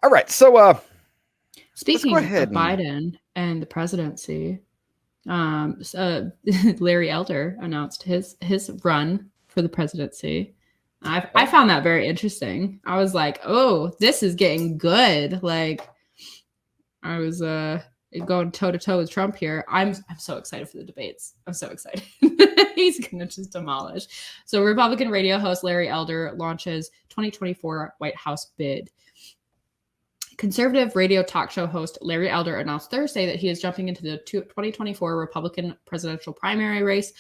All right, so let's go Speaking ahead of and Biden and the presidency, Larry Elder announced his run for the presidency. I oh, found that very interesting. I was like, oh, this is getting good. Like I was going toe to toe with Trump here. I'm so excited for the debates. I'm so excited. He's gonna just demolish. So Republican radio host Larry Elder launches 2024 White House bid. Conservative radio talk show host Larry Elder announced Thursday that he is jumping into the 2024 Republican presidential primary race,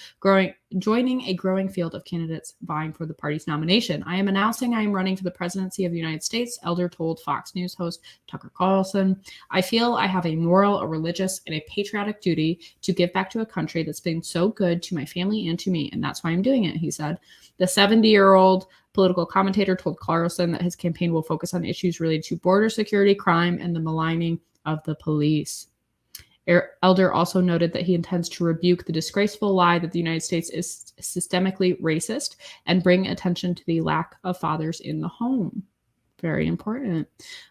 joining a growing field of candidates vying for the party's nomination. I am announcing I am running for the presidency of the United States, Elder told Fox News host Tucker Carlson. I feel I have a moral, a religious, and a patriotic duty to give back to a country that's been so good to my family and to me, and that's why I'm doing it, he said. The 70-year-old political commentator told Carlson that his campaign will focus on issues related to border security, crime, and the maligning of the police. Elder also noted that he intends to rebuke the disgraceful lie that the United States is systemically racist and bring attention to the lack of fathers in the home. Very important.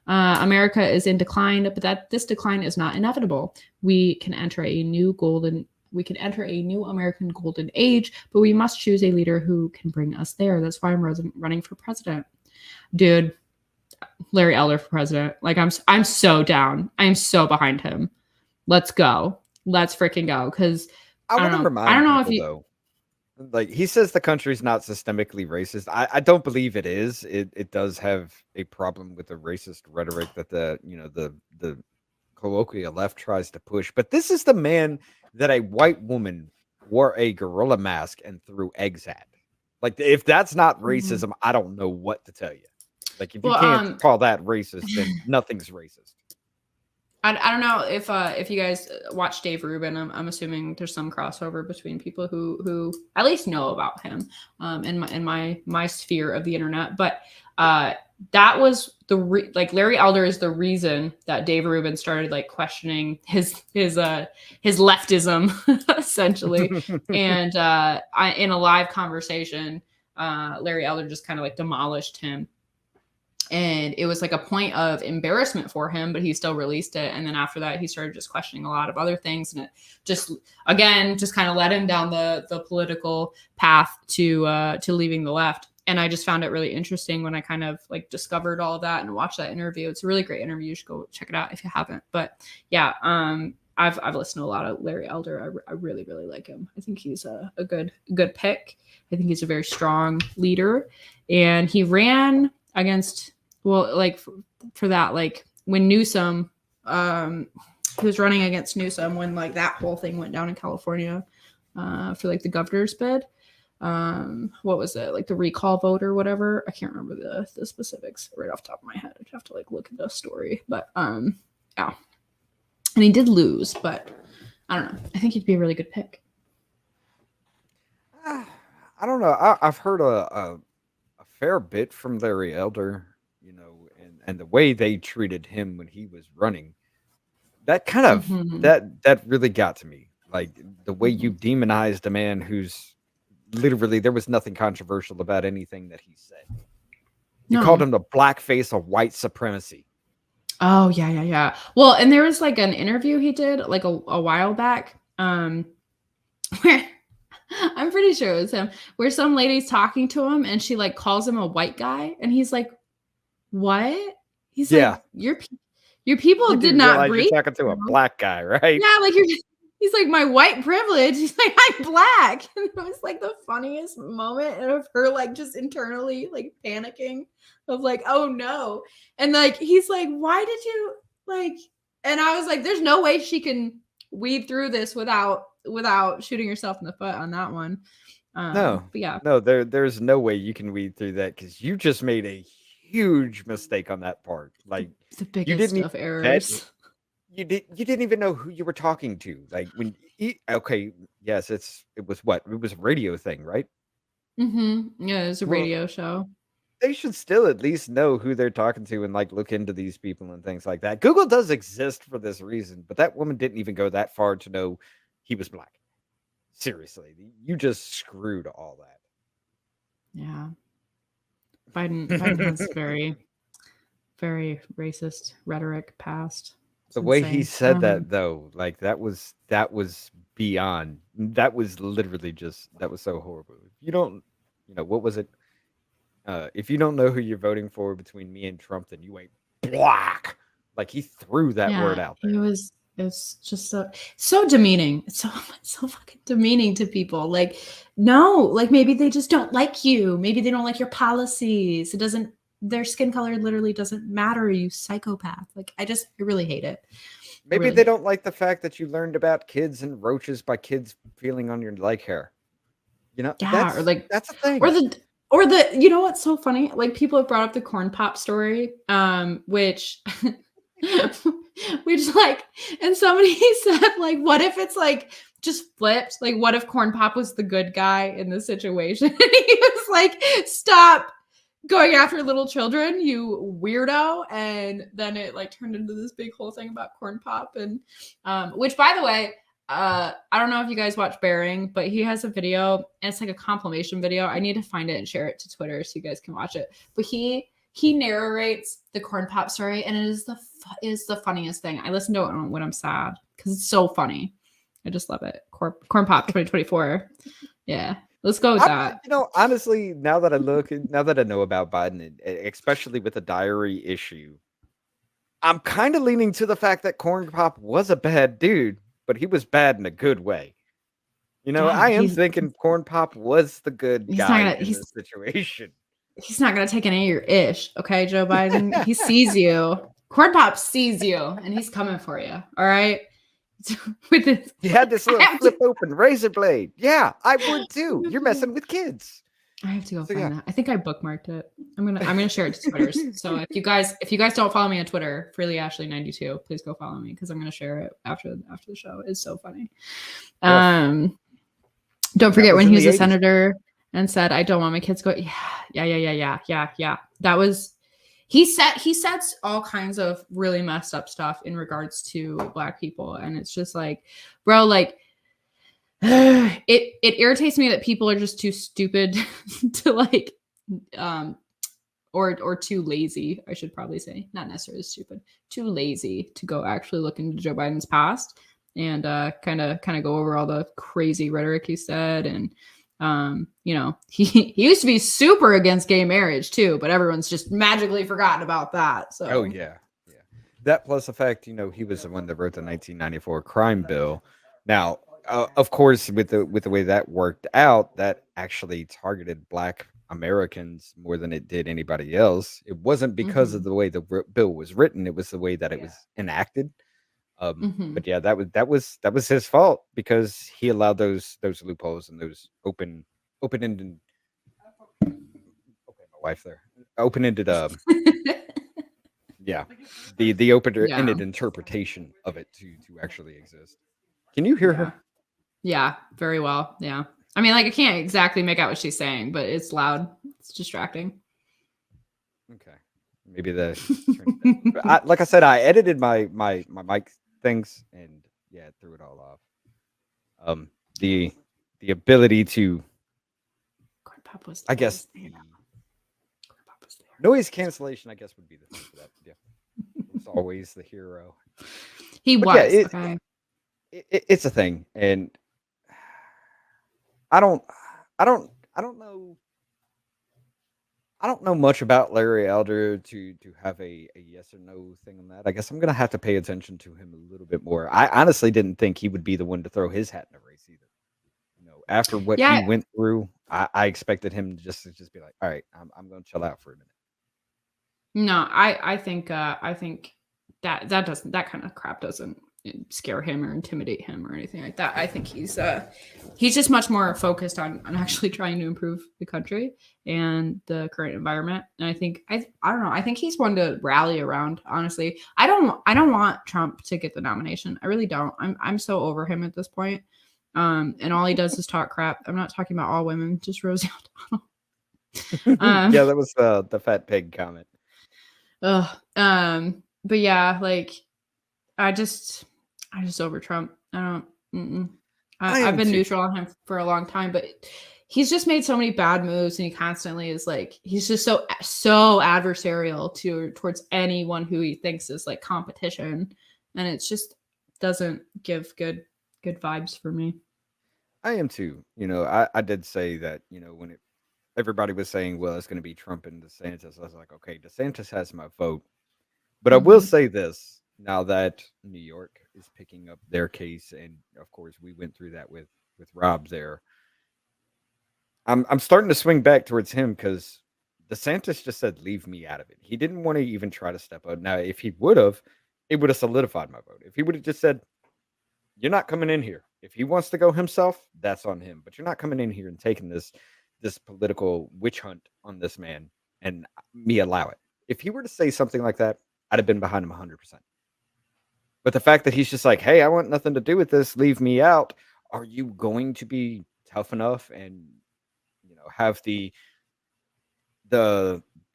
America is in decline, but this decline is not inevitable. We can enter a new American golden age, but we must choose a leader who can bring us there. That's why I'm running for president. Dude, Larry Elder for president. Like I'm so down. I'm so behind him. Let's go. Let's freaking go. Because I I want don't to know. I don't remind know if people you. though, like he says the country's not systemically racist. I don't believe it is. It does have a problem with the racist rhetoric that the colloquial left tries to push. But this is the man that a white woman wore a gorilla mask and threw eggs at. Like if that's not Mhm. racism, I don't know what to tell you. Like if you Well, can't call that racist, then nothing's racist. I don't know if you guys watch Dave Rubin. I'm assuming there's some crossover between people who at least know about him in my sphere of the internet. But that was like Larry Elder is the reason that Dave Rubin started like questioning his leftism essentially. And in a live conversation, Larry Elder just kind of like demolished him, and it was like a point of embarrassment for him, but he still released it. And then after that he started just questioning a lot of other things, and it just again just kind of led him down the political path to leaving the left. And I just found it really interesting when I kind of like discovered all of that and watched that interview. It's a really great interview. You should go check it out if you haven't. But yeah, I've listened to a lot of Larry Elder. I really really like him. I think he's a good pick. I think he's a very strong leader, and he ran against, well, like for that, like when Newsom, he was running against Newsom when like that whole thing went down in California, for like the governor's bid. What was it, like the recall vote or whatever? I can't remember the specifics right off the top of my head. I'd have to like look at the story, but yeah, and he did lose, but I don't know. I think he'd be a really good pick. I don't know. I've heard a fair bit from Larry Elder, and the way they treated him when he was running. That kind of Mm-hmm. that really got to me. Like the way Mm-hmm. you demonized a man who's literally there was nothing controversial about anything that he said. You called No. him the black face of white supremacy. Oh yeah, yeah, yeah. Well, and there was like an interview he did like a while back, where I'm pretty sure it was him, where some lady's talking to him and she like calls him a white guy, and he's like, "What?" He's like, Yeah, your people you did do not realize you're breed talking to a you." black guy, right? Yeah, like you're. He's like, my white privilege. He's like, I'm black. And it was like the funniest moment of her like just internally like panicking of like, oh no. And like he's like, why did you like? And I was like, there's no way she can weed through this without shooting herself in the foot on that one. No, But yeah, no, there's no way you can weed through that because you just made a huge mistake on that part. Like the you biggest didn't even of vet, errors. you didn't even know who you were talking to. Like when okay, yes, it was what? It was a radio thing, right? Mm-hmm. Yeah, it was a Well, radio show. they should still at least know who they're talking to and like look into these people and things like that. Google does exist for this reason, but that woman didn't even go that far to know he was black. Seriously, you just screwed all Yeah. Biden has very very racist rhetoric past. It's The way he insane. said that though, like that was beyond. That was literally just that was so horrible. If you don't, what was it? If you don't know who you're voting for between me and Trump, then you ain't black. Like he threw that word Yeah, out it there. was it's just so demeaning. It's so fucking demeaning to people. Like, no, like maybe they just don't like you. Maybe they don't like your policies. It doesn't their skin color literally doesn't matter, you psychopath. Like I really hate it. I Maybe really they hate it. don't like the fact that you learned about kids and roaches by kids feeling on your leg hair. Yeah, or like That's a or thing. the you know what's so funny? Like people have brought up the corn pop story, which which like and somebody said like what if it's like just flipped? Like what if corn pop was the good guy in the situation? And he was like, stop going after little children, you weirdo. And then it like turned into this big whole thing about corn pop and which by the way I don't know if you guys watch Bearing, but he has a video and it's like a compilation video. I need to find it and share it to Twitter so you guys can watch it. But he narrates the corn pop story and it is the funniest thing. I listen to it when I'm sad because it's so funny. I just love it. Corn pop 2024. Yeah. Let's go with that. Honestly, now that I know about Biden, especially with the diary issue, I'm kind of leaning to the fact that Corn Pop was a bad dude, but he was bad in a good way. Yeah, I am thinking Corn Pop was the good he's guy not gonna in this situation. he's not gonna take any of your ish, okay, Joe Biden? He sees you. Corn Pop sees you and he's coming for you. All right. With this, He had this little flip open razor blade. Yeah, I would too. You're messing with kids. I have to go find that. I think I bookmarked it. I'm gonna share it to Twitter. So if you guys don't follow me on Twitter, FreelyAshley92, please go follow me because I'm gonna share it after the show. It's so funny. Don't forget when he was a senator and said, "I don't want my kids to go." Yeah. That was he sets all kinds of really messed up stuff in regards to Black people, and it's just like, bro, like. It irritates me that people are just too stupid to like or too lazy, I should probably say, not necessarily stupid, too lazy to go actually look into Joe Biden's past and kind of go over all the crazy rhetoric he said. And he used to be super against gay marriage too, but everyone's just magically forgotten about that. So oh yeah, that plus the fact he was the one that wrote the 1994 crime bill. Now of course, with the way that worked out, that actually targeted Black Americans more than it did anybody else. It wasn't because of the way the bill was written; it was the way that it was enacted. But yeah, that was his fault because he allowed those loopholes and those open-ended. Okay, my wife there. Open-ended. Yeah, the open-ended interpretation of it to actually exist. Can you hear her? Yeah, very well. Yeah. I mean, like, I can't exactly make out what she's saying, but it's loud. It's distracting. Okay. Maybe like I said, I edited my mic things and it threw it all off. The ability to, I guess, noise cancellation, I guess, would be the thing for that. Yeah. It's always the hero. He was. Okay. It's a thing, and I don't know. I don't know much about Larry Elder to have a yes or no thing on that. I guess I'm gonna have to pay attention to him a little bit more. I honestly didn't think he would be the one to throw his hat in a race either. After what he went through, I expected him to just be like, all right, I'm gonna chill out for a minute. No, I think that kind of crap doesn't scare him or intimidate him or anything like that. I think he's just much more focused on actually trying to improve the country and the current environment. And I think I don't know. I think he's one to rally around. Honestly, I don't want Trump to get the nomination. I really don't. I'm so over him at this point. And all he does is talk crap. I'm not talking about all women, just Rosie O'Donnell. Yeah, that was the fat pig comment. But yeah, like I just over Trump. I don't. I've been neutral on him for a long time, but he's just made so many bad moves, and he constantly is like, he's just so adversarial towards anyone who he thinks is like competition, and it just doesn't give good vibes for me. I am too. I did say that, when everybody was saying, well, it's going to be Trump and DeSantis, I was like, okay, DeSantis has my vote. But I will say this now that New York is picking up their case, and of course we went through that with Rob there. I'm starting to swing back towards him because DeSantis just said, "Leave me out of it." He didn't want to even try to step up. Now, if he would have, it would have solidified my vote. If he would have just said, "You're not coming in here," if he wants to go himself, that's on him. But you're not coming in here and taking this political witch hunt on this man and me allow it. If he were to say something like that, I'd have been behind him 100%. But the fact that he's just like, "Hey, I want nothing to do with this. Leave me out." Are you going to be tough enough and have the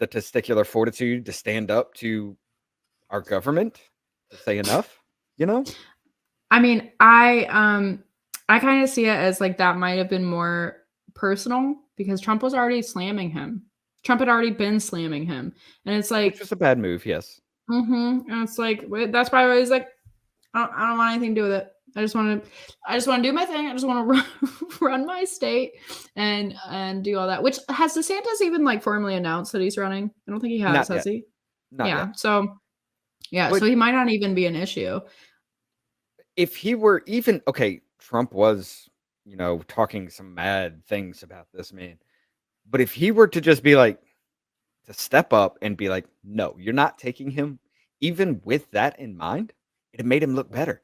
testicular fortitude to stand up to our government to say enough? I mean, I kind of see it as like that might have been more personal because Trump was already slamming him. Trump had already been slamming him, and it's like, Which was a bad move, yes. and it's like that's why I was like, I don't want anything to do with it. I just want to do my thing. I just want to run my state and do all that. Which, has DeSantis even like formally announced that he's running? I don't think he has. Not Has yet. he? Not Yeah. yet. So But so he might not even be an issue. if he were even okay, Trump was, talking some mad things about this man. But if he were to just be like, to step up and be like, "No, you're not taking him," even with that in mind, it had made him look better.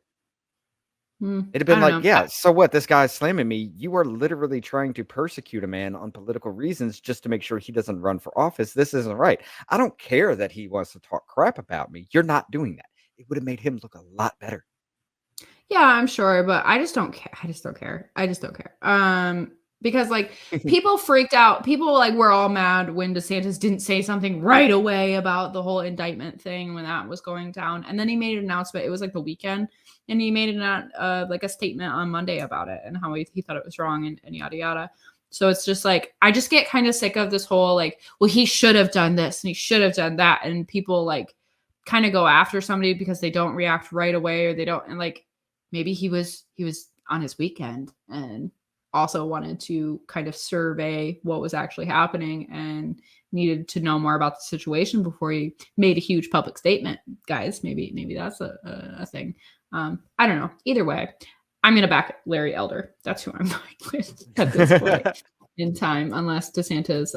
It'd have I been don't like, know. "Yeah, so what? This guy's slamming me. You are literally trying to persecute a man on political reasons just to make sure he doesn't run for office. This isn't right. I don't care that he wants to talk crap about me. You're not doing that." It would have made him look a lot better. Yeah, I'm sure, but I just don't care. I just don't care. Because like people freaked out. People like were all mad when DeSantis didn't say something right away about the whole indictment thing when that was going down. And then he made an announcement. It was like the weekend, and he made like a statement on Monday about it and how he thought it was wrong and yada yada. So it's just like I just get kind of sick of this whole like, well, he should have done this and he should have done that, and people like kind of go after somebody because they don't react right away or they don't, and like maybe he was on his weekend and also wanted to kind of survey what was actually happening and needed to know more about the situation before he made a huge public statement. Guys, maybe that's a thing. I don't know. Either way, I'm gonna back Larry Elder. That's who I'm going with at this point in time, unless DeSantis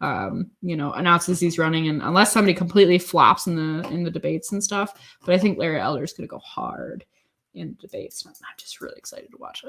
announces he's running, and unless somebody completely flops in the debates and stuff. But I think Larry Elder is gonna go hard in debates. I'm just really excited to watch it.